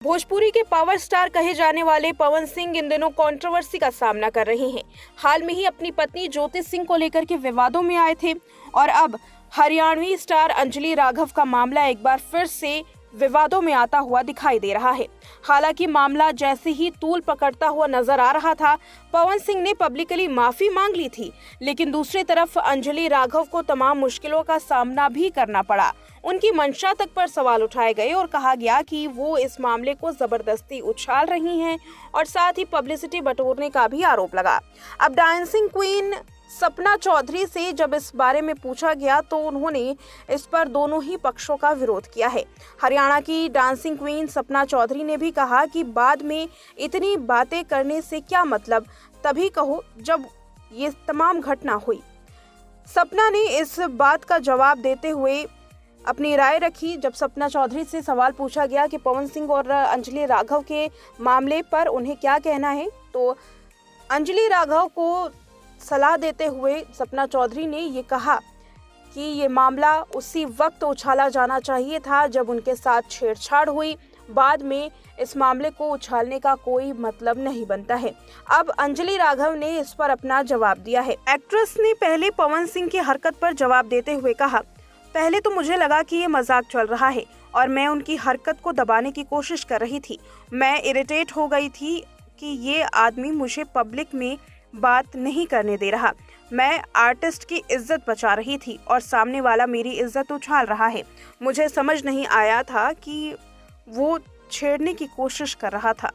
भोजपुरी के power star कहे जाने वाले पवन सिंह इन दिनों कंट्रोवर्सी का सामना कर रहे हैं। हाल में ही अपनी पत्नी ज्योति सिंह को लेकर के विवादों में आए थे और अब हरियाणवी स्टार अंजलि राघव का मामला एक बार फिर से विवादों में आता हुआ दिखाई दे रहा है। हालांकि मामला जैसे ही तूल पकड़ता हुआ नजर आ रहा था, पवन सिंह ने पब्लिकली माफी मांग ली थी, लेकिन दूसरी तरफ अंजलि राघव को तमाम मुश्किलों का सामना भी करना पड़ा। उनकी मंशा तक पर सवाल उठाए गए और कहा गया कि वो इस मामले को जबरदस्ती उछाल रही हैं और साथ ही पब्लिसिटी बटोरने का भी आरोप लगा। अब डांसिंग क्वीन सपना चौधरी से जब इस बारे में पूछा गया तो उन्होंने इस पर दोनों ही पक्षों का विरोध किया है। हरियाणा की डांसिंग क्वीन सपना चौधरी ने भी कहा कि बाद में इतनी बातें करने से क्या मतलब, तभी कहो जब ये तमाम घटना हुई। सपना ने इस बात का जवाब देते हुए अपनी राय रखी। जब सपना चौधरी से सवाल पूछा गया कि पवन सिंह और अंजलि राघव के मामले पर उन्हें क्या कहना है, तो अंजलि राघव को सलाह देते हुए सपना चौधरी ने ये कहा कि ये मामला उसी वक्त उछाला जाना चाहिए था जब उनके साथ छेड़छाड़ हुई। बाद में इस मामले को उछालने का कोई मतलब नहीं बनता है। अब अंजलि राघव ने इस पर अपना जवाब दिया है। एक्ट्रेस ने पहले पवन सिंह की हरकत पर जवाब देते हुए कहा, पहले तो मुझे लगा कि ये मजाक चल रहा है और मैं उनकी हरकत को दबाने की कोशिश कर रही थी। मैं इरिटेट हो गई थी कि ये आदमी मुझे पब्लिक में बात नहीं करने दे रहा। मैं आर्टिस्ट की इज्जत बचा रही थी और सामने वाला मेरी इज्जत उछाल रहा है। मुझे समझ नहीं आया था कि वो छेड़ने की कोशिश कर रहा था।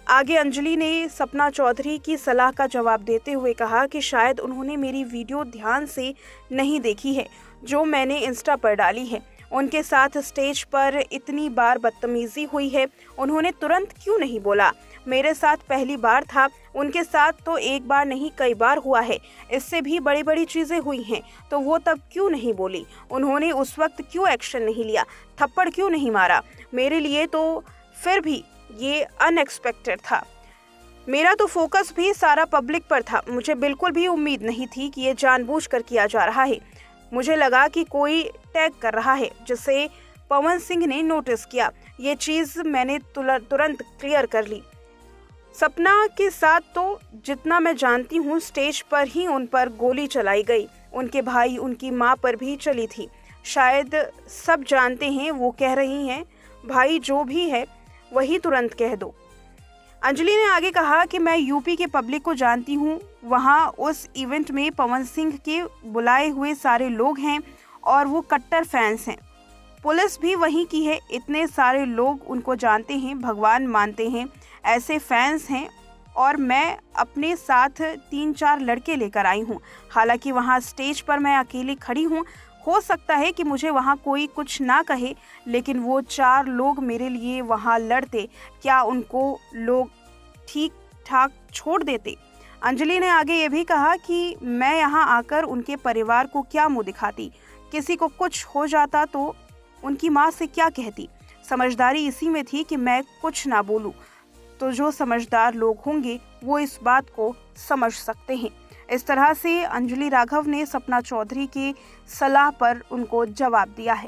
आगे अंजलि ने सपना चौधरी की सलाह का जवाब देते हुए कहा कि शायद उन्होंने मेरी वीडियो ध्यान से नहीं देखी है जो मैंने इंस्टा पर डाली है। उनके साथ स्टेज पर इतनी बार बदतमीजी हुई है, उन्होंने तुरंत क्यों नहीं बोला? मेरे साथ पहली बार था, उनके साथ तो एक बार नहीं कई बार हुआ है। इससे भी बड़ी बड़ी चीजें हुई हैं, तो वो तब क्यों नहीं बोली? उन्होंने उस वक्त क्यों एक्शन नहीं लिया? थप्पड़ क्यों नहीं मारा? मेरे लिए तो फिर भी ये अनएक्सपेक्टेड था। मेरा तो फोकस भी सारा पब्लिक पर था। मुझे बिल्कुल भी उम्मीद नहीं थी कि ये जानबूझकर किया जा रहा है। मुझे लगा कि कोई टैग कर रहा है जिसे पवन सिंह ने नोटिस किया। ये चीज़ मैंने तुरंत क्लियर कर ली। सपना के साथ तो जितना मैं जानती हूँ स्टेज पर ही उन पर गोली चलाई गई। उनके भाई, उनकी माँ पर भी चली थी। शायद सब जानते हैं। वो कह रही हैं भाई जो भी है वही तुरंत कह दो। अंजलि ने आगे कहा कि मैं यूपी के पब्लिक को जानती हूँ। वहाँ उस इवेंट में पवन सिंह के बुलाए हुए सारे लोग हैं और वो कट्टर फैंस हैं। पुलिस भी वहीं की है। इतने सारे लोग उनको जानते हैं, भगवान मानते हैं, ऐसे फैंस हैं। और मैं अपने साथ 3-4 लड़के लेकर आई हूँ। हालांकि वहाँ स्टेज पर मैं अकेली खड़ी हूँ। हो सकता है कि मुझे वहाँ कोई कुछ ना कहे, लेकिन वो 4 लोग मेरे लिए वहाँ लड़ते, क्या उनको लोग ठीक ठाक छोड़ देते? अंजलि ने आगे ये भी कहा कि मैं यहाँ आकर उनके परिवार को क्या मुंह दिखाती? किसी को कुछ हो जाता तो उनकी माँ से क्या कहती? समझदारी इसी में थी कि मैं कुछ ना बोलूं। तो जो समझदार लोग होंगे वो इस बात को समझ सकते हैं। इस तरह से अंजलि राघव ने सपना चौधरी की सलाह पर उनको जवाब दिया है।